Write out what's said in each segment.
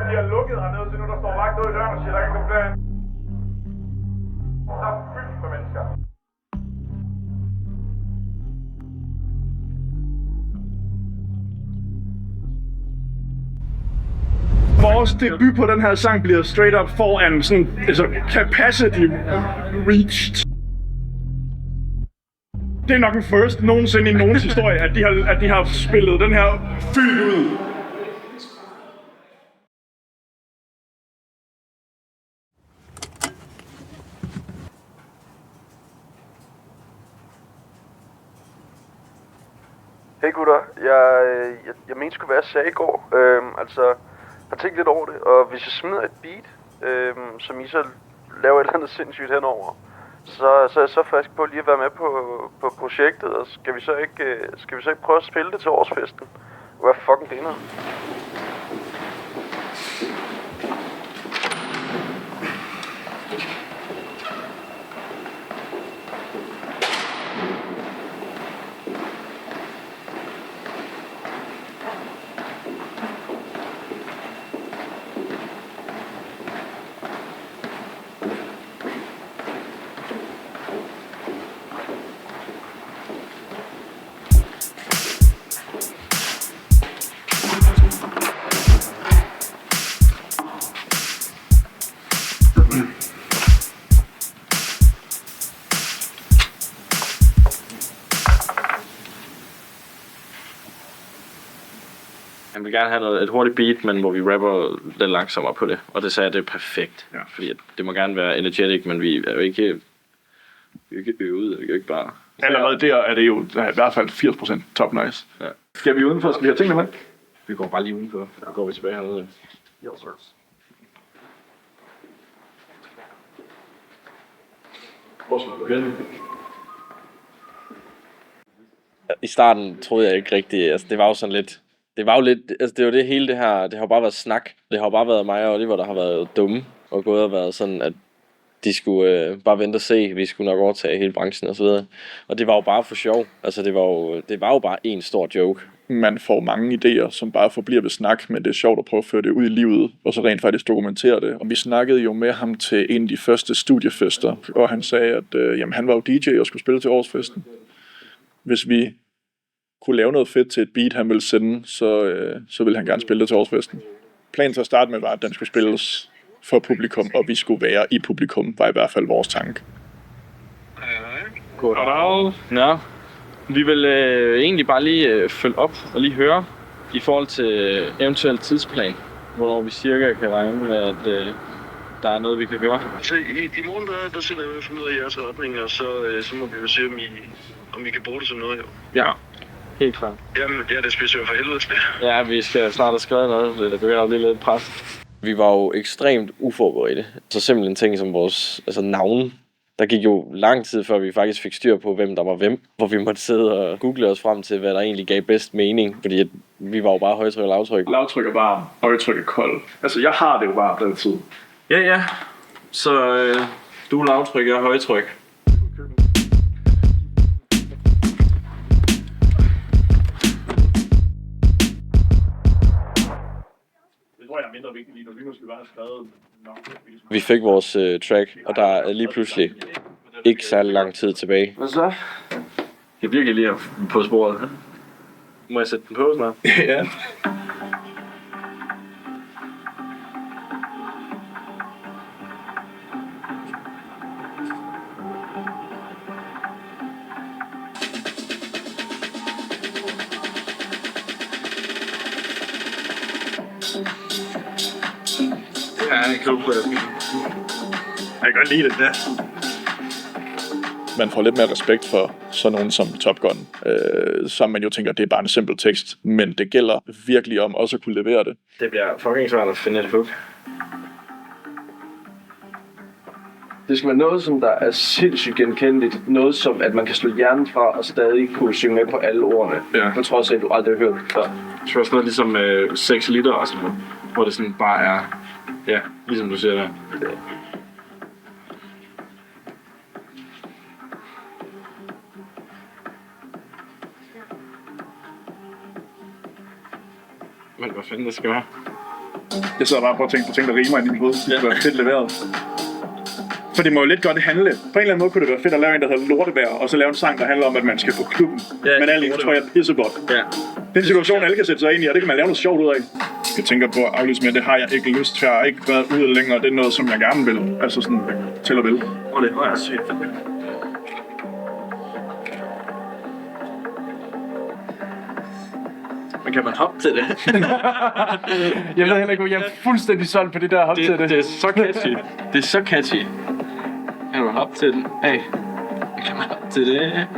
De har lukket hernede, så nu der står lagt noget i døren og siger, der kan komme derind. Der er fyldt med mennesker. Vores debut på den her sang bliver straight up foran sådan, altså capacity reached. Det er nok en first nogensinde i nogens historie, at de har spillet den her fyldt ud. Hey gutter, jeg mente skulle være sag i går. Jeg har tænkt lidt over det, og hvis jeg smider et beat, som I så laver et eller andet sindssygt henover, så er jeg så frisk på lige at være med på projektet, og skal vi så ikke prøve at spille det til årsfesten? Hvad fucking det er? Han vil gerne have et hurtigt beat, men hvor vi rapper lidt langsommere på det. Og det sagde jeg, det er perfekt. Ja. Fordi det må gerne være energetic, men vi er jo ikke øvet. Vi er jo ikke bare... Allerede der er det jo i hvert fald 80% top nice. Ja. Skal vi udenfor? Skal vi have tingene med? Vi går bare lige udenfor. Så går vi tilbage hernede. Jo, sir. I starten troede jeg ikke rigtigt, altså det var jo sådan lidt, altså det var det hele det her, det har jo bare været snak. Det har jo bare været mig og Oliver, der har været dumme og gået og været sådan, at de skulle bare vente og se, vi skulle nok overtage hele branchen og så videre. Og det var jo bare for sjov, altså det var jo bare en stor joke. Man får mange idéer, som bare forbliver ved snak, men det er sjovt at prøve at føre det ud i livet, og så rent faktisk dokumentere det. Og vi snakkede jo med ham til en af de første studiefester, og han sagde, at jamen, han var jo DJ og skulle spille til årsfesten. Hvis vi kunne lave noget fedt til et beat, han ville sende, så ville han gerne spille det til årsfesten. Planen til at starte med var, at den skulle spilles for publikum, og vi skulle være i publikum, var i hvert fald vores tanke. Goddag. Nå, vi vil egentlig bare lige følge op og lige høre i forhold til eventuel tidsplan, hvornår vi cirka kan regne med, at der er noget, vi kan gøre. Så i morgen der sætter jeg finde ud af jeres retning, og så må vi jo se, om vi kan bruge det som noget. Jo. Ja, helt klart. Jamen, ja, det spiser jo for helvede til. Ja, vi skal snart have skrevet noget, det begynder at blive lidt pres. Vi var jo ekstremt uforberedte. Så simpelthen ting som vores navne. Der gik jo lang tid, før vi faktisk fik styr på, hvem der var hvem. Hvor vi måtte sidde og google os frem til, hvad der egentlig gav bedst mening. Fordi vi var jo bare højtryk og lavtryk. Lavtryk er varm, højtryk er kold. Altså, jeg har det jo varmt altid. Ja. Så du er lavtryk, jeg er højtryk. Vi fik vores track, og der er lige pludselig ikke særlig lang tid tilbage. Hvad så? Jeg virkelig lige på sporet. Må jeg sætte den på snart? Ja. Ja, det er cool. Jeg kan godt lide det der. Man får lidt mere respekt for sådan nogen som Top Gun, som man jo tænker, det er bare en simpel tekst, men det gælder virkelig om også at kunne levere det. Det bliver fucking svært at finde et hook. Det skal være noget, som der er sindssygt genkendeligt. Noget som, at man kan slå hjernen fra og stadig kunne synge med på alle ordene. Ja. På trods af, at du aldrig har hørt det før. Det er også noget ligesom 6 liter og sådan noget, hvor det sådan bare er, ja, ligesom du siger der. Men hvad fanden det skal være? Jeg sidder bare og prøver at tænke på ting, der rimer ind i mit hoved. Det kunne være fedt leveret. For det må jo lidt godt handle. På en eller anden måde kunne det være fedt at lave en, der hedder Lortebær, og så lave en sang, der handler om, at man skal få klubben. Ja, men alle tror jeg er pissegodt. Ja. Det er en situation, alle kan sætte sig ind i, og det kan man lave noget sjovt ud af. Jeg tænker på at aflyse mere, det har jeg ikke lyst til. Jeg har ikke været ude længere, det er noget, som jeg gerne vil. Altså sådan, til og vil. Og det var sygt. Men kan man hoppe til det? Jeg ved heller ikke, jeg er fuldstændig solgt på det der hoppe til det. Det er så catchy. Det er så catchy. Kan du hoppe til den? Hey. Kan man hoppe til det?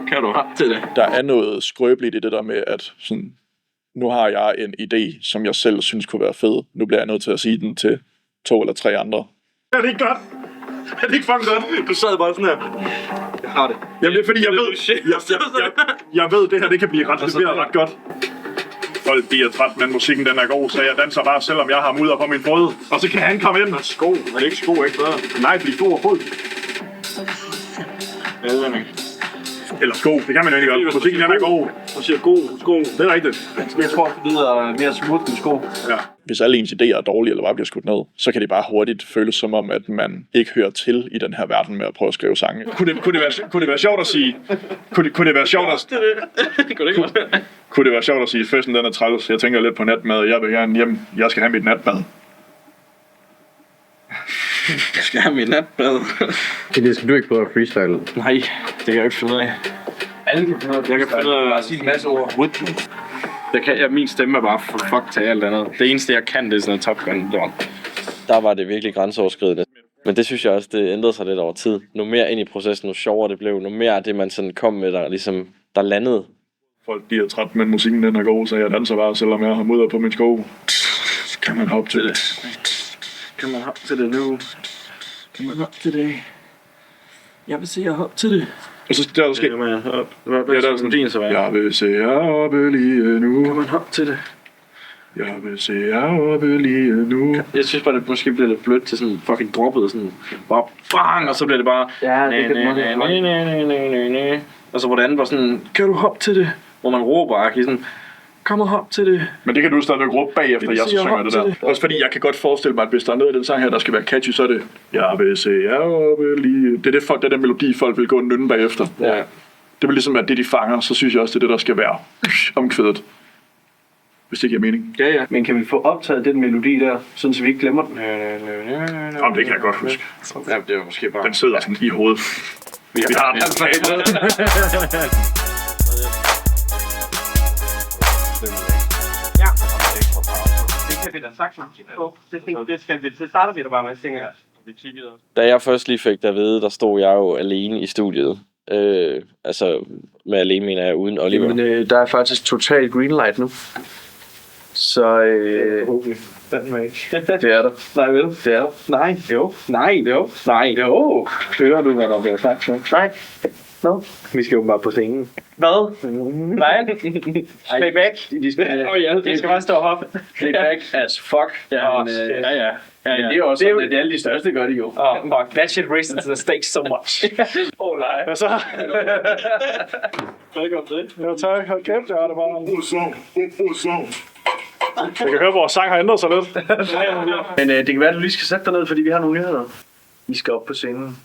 Kan du hoppe til det? Der er noget skrøbeligt i det der med, at sådan, nu har jeg en idé, som jeg selv synes kunne være fed. Nu bliver jeg nødt til at sige den til 2 eller 3 andre. Er det ikke godt? Er det ikke fucking godt? Du sad bare sådan her. Jeg har det. Jamen det er fordi, jeg ved, det her det kan blive ret godt. Folk bliver træt, men musikken den er god, så jeg danser bare, selvom jeg har mudder på min fod. Og så kan han komme ind og sko. Er det ikke sko, ikke bedre? Nej, bliv god og fod. Jeg ved ikke. Eller sko, det kan man jo ikke godt. Musikken den er god. Du siger god, sko. Det er rigtigt. Jeg tror, det lyder mere smooth end sko. Ja. Hvis alle ens idéer er dårlige eller bare bliver skudt ned, så kan det bare hurtigt føles som om, at man ikke hører til i den her verden med at prøve at skrive sange. Kunne det være sjovt at sige... Kunne det være sjovt at... Kunne det være sjovt at sige, fødslen den er træls, jeg tænker lidt på natmad, jeg vil gerne hjem, jeg skal have mit natbad. Jeg skal have mit natbad. Det skal du ikke prøve at freestyle. Nej, det kan jeg ikke finde ud af. Alle kan finde ud af. Jeg kan finde ud af at sige en masse ord. Min stemme er bare for fuck til alt andet. Det eneste jeg kan, det er sådan en Top Gun. Der var det virkelig grænseoverskridende. Men det synes jeg også, det ændrede sig lidt over tid. Nu mere ind i processen, nu sjovere det blev. Nu mere af det, man sådan kom med, der landede. Folk bliver træt, men musikken den er god, så jeg danser bare, selvom jeg har mudder på min sko. Kan man hoppe til det? Kan man hoppe til det nu? Kan man hoppe til det? Jeg vil se jer hoppe til det. Og så der sker... Kan man hoppe? Hvad er sådan din så var? Jeg vil se jer oppe lige nu. Kan man hoppe til det? Jeg vil se jer oppe lige nu. Jeg synes bare, det måske bliver lidt blødt til sådan fucking droppet, sådan bare bang, og så bliver det bare... Ja, det kan det og så hvor det andet var sådan, kan du hoppe til det? Hvor man råber, sådan, kom og hop til det. Men det kan du stadigvæk råbe bagefter, jeg så synger det der. Det. Også fordi jeg kan godt forestille mig, at hvis der er noget i den sang her, der skal være catchy, så er det, jeg vil se jer oppe lige... Det er det den melodi, folk vil gå og nynne bagefter. Ja. Det vil ligesom være det, de fanger, så synes jeg også, det er det, der skal være omkvædet. Hvis det giver mening. Ja. Men kan vi få optaget den melodi der, sådan så vi ikke glemmer den? Jamen, det kan jeg godt huske. Ja, det er måske bare... Den sidder sådan i hovedet. Vi har den. Ja, det kan vi da sagtens få. Det starter vi da bare med, tænker jeg. Da jeg først lige fik det at vide, der stod jeg jo alene i studiet. Altså, med alene mener jeg uden Oliver. Men der er faktisk total greenlight nu. Så det er der. Nej, vel? Det er der. Nej. Jo. Nej. Jo. Nej. Jo. Hører du, hvad der bliver sagt så? Nej. No. Vi skal jo bare på scenen. Hvad? Nej. Playback. Det skal bare stå og hoppe. Playback as fuck. Ja, men det er jo også sådan, at alle de største gør det jo. Fuck. That shit raises the stakes so much. Nej. Hvad så? Velkommen til. Jo tak, hold kæft, jeg har det bare. Jeg kan høre, at vores sang har ændret sig lidt. Men det kan være, at du lige skal sætte dig ned, fordi vi har nogle nyheder. Vi skal op på scenen.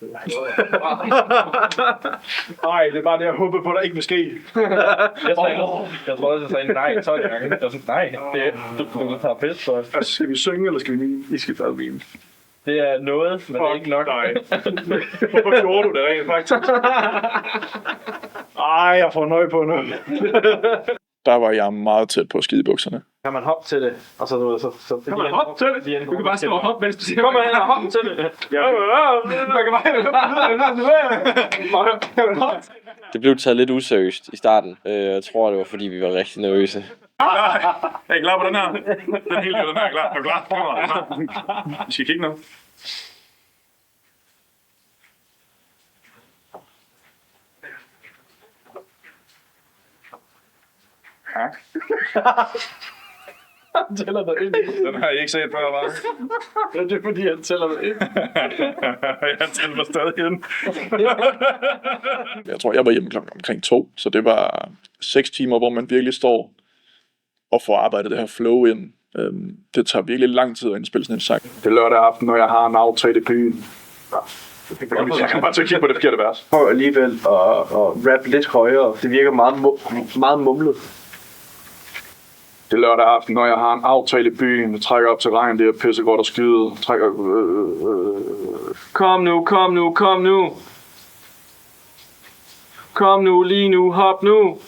Nej, det er bare det, jeg håber på, der ikke vil ske. Jeg tror også, jeg sagde nej 12 gange. Jeg sagde nej. Du tager pis for os. Altså, skal vi synge, eller skal vi mime? I skal bare mime. Det er noget, men det er ikke nok. Nej. Hvorfor gjorde du det rent, faktisk? Ej, jeg får nøje på nu. Der var jeg meget tæt på skidebukserne. Kan man hoppe til det? Og så noget, så kan man hoppe til det? Du kan bare stå og hoppe, mens du siger, kom her og hoppe til det. Det blev taget lidt useriøst i starten. Jeg tror, det var fordi, vi var rigtig nervøse. Er I klar på den her? Den hele den her er klar. Er du klar? Vi skal kigge nu. Han tæller dig ind. Den har jeg ikke set før, var. Ja, det er fordi, han tæller dig ind. Jeg tæller mig stadig ind. Jeg tror, jeg var hjemme klokken omkring 2, så det var 6 timer, hvor man virkelig står og får arbejdet det her flow ind, Det tager virkelig lang tid at indspille sådan en sang. Det er lørdag aften, når jeg har en aftale i byen. Jeg kan bare til at kigge på det forkerte vers. Prøv alligevel at rappe lidt højere. Det virker meget mumlet. Det er lørdag aften, når jeg har en aftale i byen. Jeg trækker op til regn, det er pissegodt at skyde. Kom nu. Kom nu, lige nu, hop nu.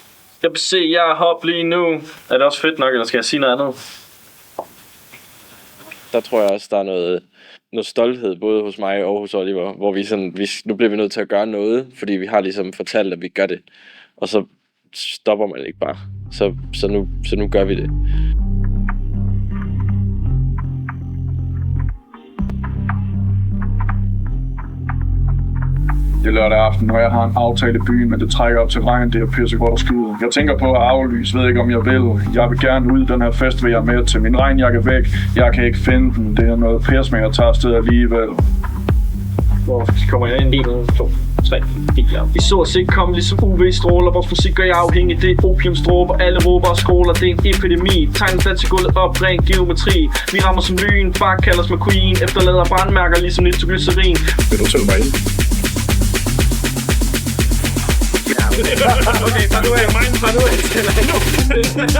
Jeg vil se jer hop lige nu. Er det også fedt nok, eller skal jeg sige noget andet? Der tror jeg også, der er noget stolthed, både hos mig og hos Oliver, hvor vi sådan, nu bliver vi nødt til at gøre noget, fordi vi har ligesom fortalt, at vi gør det. Og så stopper man ikke bare. Så nu gør vi det. Det er lørdag aften, når jeg har en aftale i byen, men det trækker op til regn, det er pissegodt at skyde. Jeg tænker på at aflyse, ved ikke om jeg vil. Jeg vil gerne ud, den her fest vil jeg med til. Min regnjakke væk, jeg kan ikke finde den. Det er noget pis, men jeg tager afsted alligevel. Hvor kommer jeg ind? 1, 2, 3, 4. Vi så os ikke komme ligesom UV-stråler. Vores musik gør jeg afhængig, det er opiumsdråber. Alle råber og skråler, det er en epidemi. Tegn dansegulvet op, ren geometri. Vi rammer som lyn, bare kalder os McQueen. Efterlader brandmærker ligesom nitroglycerin. Vil du tælle mig ind? Okay, så nu er jeg mig, så nu er jeg til.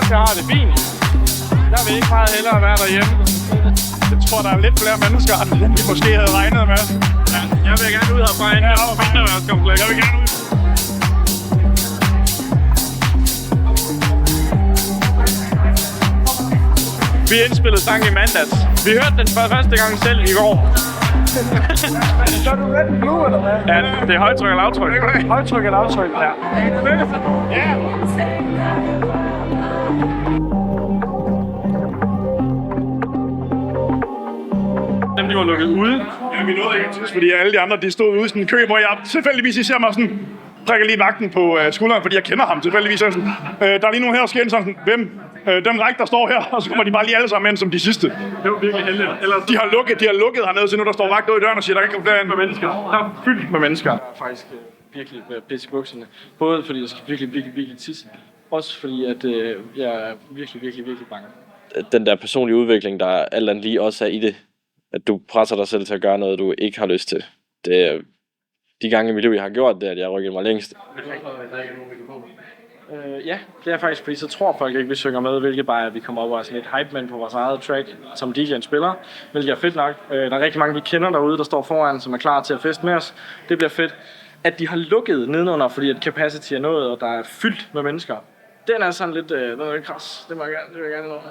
Jeg har det fint. Jeg vil ikke meget hellere være derhjemme. Jeg tror, der er lidt flere mennesker, end vi måske havde regnet med. Ja, jeg vil gerne ud herfra, inden jeg får vinterværelseskompleks. Jeg vil gerne ud. Vi indspillede sang i mandags. Vi hørte den for første gang selv i går. Så er du Red Blue, eller hvad? Ja, det er højtryk og lavtryk. Højtryk og lavtryk, ja. Ja. Dem, de var lukket ude. Ja, vi nåede ikke til, fordi alle de andre, de stod ude i sådan en kø, hvor jeg tilfældigvis ser mig sådan, prikker lige vagten på skulderen, fordi jeg kender ham tilfældigvis. Sådan, der er lige nogen her, og sker sådan, hvem? Den række, der står her, og så kommer de bare lige alle sammen ind som de sidste. Det var virkelig heldigt. Ellers... De har lukket hernede, så nu der står vagt ude i døren og siger, der kan ikke komme derind. med mennesker. Der er fyldt med mennesker. Jeg er faktisk virkelig pisse i bukserne. Både fordi jeg skal virkelig tisse. Også fordi at jeg er virkelig bange. Den der personlige udvikling, der alt andet lige også er i det, at du presser dig selv til at gøre noget, du ikke har lyst til. Det er de gange i mit liv, jeg har gjort det, at jeg har rykket mig længst. Ja, det er faktisk, fordi så tror folk ikke, vi synger med, hvilket bare er, at vi kommer op og er sådan lidt hype-man på vores eget track, som DJ'en spiller, hvilket er fedt nok. Der er rigtig mange, vi kender derude, der står foran, som er klar til at feste med os. Det bliver fedt. At de har lukket nedenunder, fordi at capacity er nået, og der er fyldt med mennesker. Den er sådan lidt, den er lidt kras. Det vil jeg gerne noget.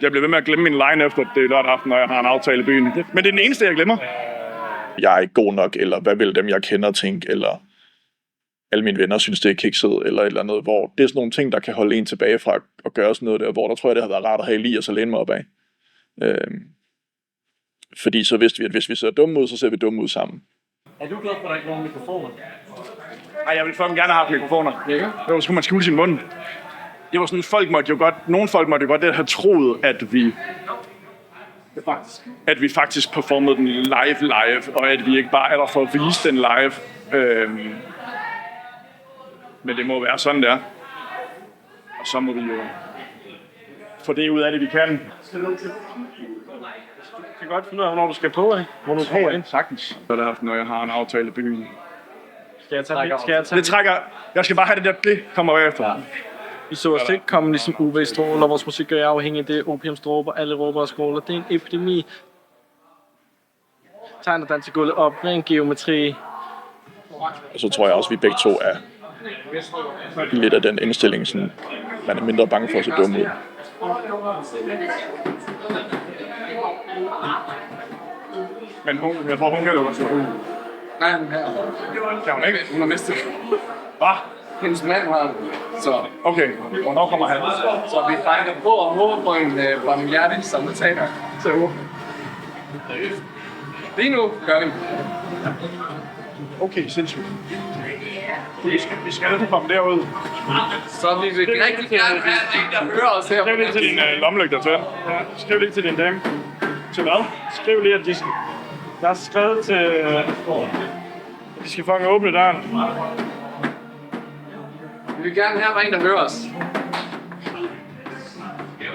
Jeg bliver ved med at glemme min line efter det er lørdag aften, når jeg har en aftale i byen. Men det er den eneste, jeg glemmer. Jeg er ikke god nok, eller hvad vil dem, jeg kender, tænke, eller alle mine venner synes, det er kikset, eller et eller andet, hvor det er sådan nogle ting, der kan holde en tilbage fra at gøre sådan noget der, hvor der tror jeg, det har været rart at have lige og så læne mig op af. Fordi så vidste vi, at hvis vi ser dumme ud, så ser vi dumme ud sammen. Er du glad for, at der ikke er nogen mikrofoner? Ej, jeg vil fucking gerne have haft mikrofoner. Ja. Så skulle man skjule sin mund. Det var sådan, nogle folk måtte jo godt have troet, at vi faktisk performede den live, og at vi ikke bare er der for at vise den live. Men det må være sådan, der. Og så må vi jo få det ud af det, vi kan. Du kan godt finde ud af, hvornår du skal på, ikke? Hvor du kommer ind. Sagtens. Så er det haft, når jeg har en aftale i byen. Det trækker. Jeg skal bare have det der, det kommer bagefter. Vi så os ikke komme ligesom UV-stråler, vores musik er afhængig af det. Opiumsdråber, alle råber og skråler. Det er en epidemi. Tegn og dans i gulvet op, ren geometri. Og så tror jeg også, at vi begge to er lidt af den indstilling, sådan, man er mindre bange for at se dum ud. Men jeg tror, hun kan jo også ud. Nej, hun her. Kan hun ikke? Hun har mistet. Hvad? Hendes mand har så. Okay, hvornår kommer han? Så vi fejler på og håber på en barmhjertig samtaler til uge. Lige nu gør vi. Okay, sindssygt. Vi skal altid komme derud. Så vi vil rigtig gerne have en, der hører os her. Skriv lige til din lommelygter til. Ja, skriv lige til din dame. Til hvad? Skriv lige, at de skal... Jeg har skrevet til... De skal fucking åbne døren. Vi vil gerne have en, der hører os.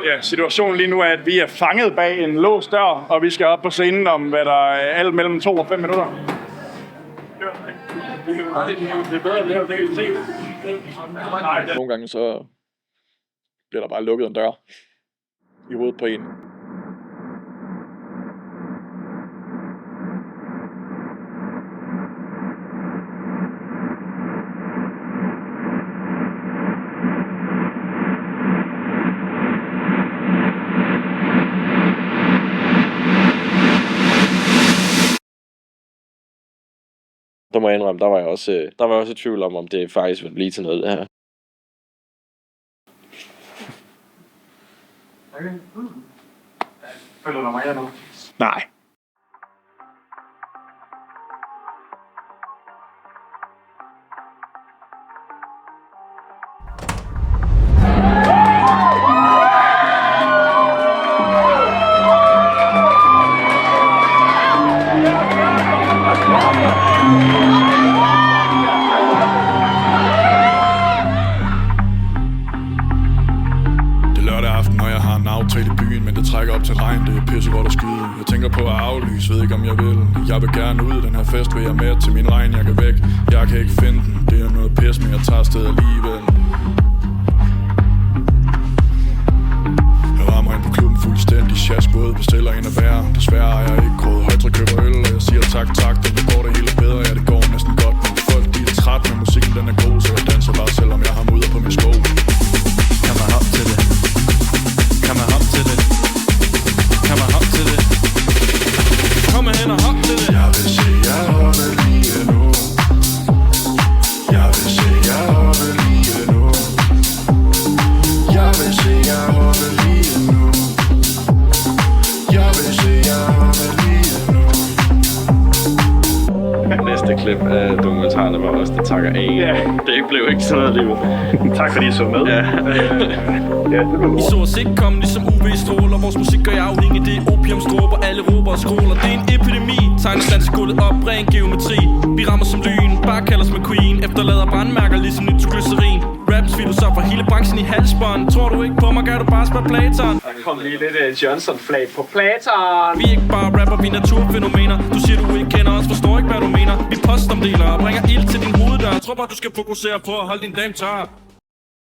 Ja, situationen lige nu er, at vi er fanget bag en låst dør, og vi skal op på scenen om, hvad der er alt mellem 2 og 5 minutter. Det er bedre, det er det. Nogle gange så bliver der bare lukket en dør i hovedet på en. Der må jeg indrømme, der var jeg også i tvivl om det faktisk ville blive til noget, det her. Okay. Følger du mig her nu? Nej. aftale i byen, men det trækker op til regn, det er pissegodt at skyde. Jeg tænker på at aflyse, ved ikke om jeg vil. Jeg vil gerne ud, den her fest vil jeg med til min regn, jeg kan væk. Jeg kan ikke finde den, det er noget pis, men jeg tager afsted alligevel. Jeg rammer ind på klubben fuldstændig sjask, både bestiller en af hver. Desværre har jeg ikke råd, højtryk køber øl, og jeg siger tak, det går det hele bedre, ja det går næsten godt. Men folk de er træt, men musikken den er god, så jeg danser bare, selvom jeg har mudder på min sko. Kan man hoppe til det? Kan man hoppe til det? Kan man hoppe til det? Kom hen og hop til det. Jeg vil se jer hoppe lige nu. Jeg vil se jer hoppe lige nu. Jeg vil se jer hoppe lige nu. Jeg vil se jer hoppe lige nu. Næste klip af dokumentarerne var også, der takker af. Ja. Det blev ikke sådan noget liv. Tak fordi I så med. Ja. Vi så os ikke komme ligesom UV-stråler. Vores musik gør jeg afhængig, det er opiumsdråber. Alle råber og skråler, det er en epidemi. Tegner dansegulvet op, ren geometri. Vi rammer som lyn, bare kalder os McQueen. Efterlader brandmærker ligesom nitroglycerin. Raps filosofer, hele branchen i halsbånd. Tror du ikke på mig, gør du bare spørg Platon. Der kom lige lidt Johnson-flag på Platon. Vi er ikke bare rapper, vi er naturfænomener. Du siger du ikke kender os, forstår ikke hvad du mener. Vi postomdeler og bringer ild til din hoveddør. Jeg tror bare du skal fokusere på at holde din dame tør.